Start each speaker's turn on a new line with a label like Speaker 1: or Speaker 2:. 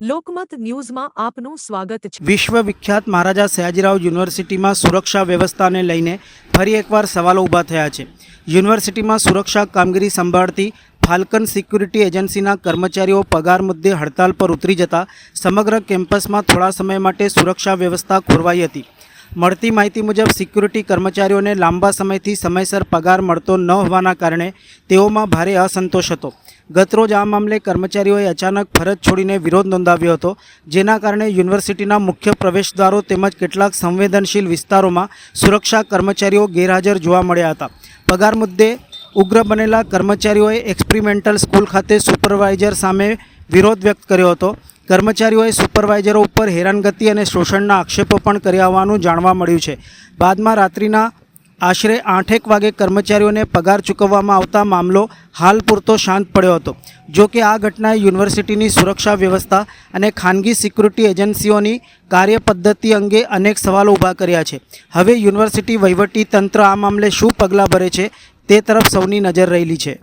Speaker 1: લોકમત ન્યૂઝમાં આપનું સ્વાગત છે।
Speaker 2: વિશ્વવિખ્યાત મહારાજા સયાજીરાવ યુનિવર્સિટીમાં સુરક્ષા વ્યવસ્થાને લઈને ફરી એકવાર સવાલો ઊભા થયા છે। યુનિવર્સિટીમાં સુરક્ષા કામગીરી સંભાળતી ફાલ્કન સિક્યુરિટી એજન્સીના કર્મચારીઓ પગાર મુદ્દે હડતાલ પર ઉતરી જતા સમગ્ર કેમ્પસમાં થોડા સમય માટે સુરક્ષા વ્યવસ્થા ખોરવાઈ હતી। મળતી માહિતી મુજબ સિક્યુરિટી કર્મચારીઓને લાંબા સમયથી સમયસર પગાર મળતો ન હોવાના કારણે તેઓમાં ભારે અસંતોષ હતો। ગતરોજ આ મામલે કર્મચારીઓએ અચાનક ફરજ છોડીને વિરોધ નોંધાવ્યો હતો, જેના કારણે યુનિવર્સિટીના મુખ્ય પ્રવેશદ્વારો તેમજ કેટલાક સંવેદનશીલ વિસ્તારોમાં સુરક્ષા કર્મચારીઓ ગેરહાજર જોવા મળ્યા હતા। પગાર મુદ્દે ઉગ્ર બનેલા કર્મચારીઓએ એક્સપેરિમેન્ટલ સ્કૂલ ખાતે સુપરવાઇઝર સામે વિરોધ વ્યક્ત કર્યો હતો। કર્મચારીઓએ સુપરવાઇઝરો ઉપર હેરાનગતિ અને શોષણના આક્ષેપો પણ કર્યા હોવાનું જાણવા મળ્યું છે। બાદમાં રાત્રિના આશરે 8 વાગે કર્મચારીઓને પગાર ચૂકવવામાં આવતા મામલો હાલ પૂરતો શાંત પડ્યો હતો। જો કે આ ઘટનાએ યુનિવર્સિટીની સુરક્ષા વ્યવસ્થા અને ખાનગી સિક્યુરિટી એજન્સીઓની કાર્યપદ્ધતિ અંગે અનેક સવાલો ઊભા કર્યા છે। હવે યુનિવર્સિટી વહીવટી તંત્ર આ મામલે શું પગલાં ભરે છે તે તરફ સૌની નજર રહેલી છે।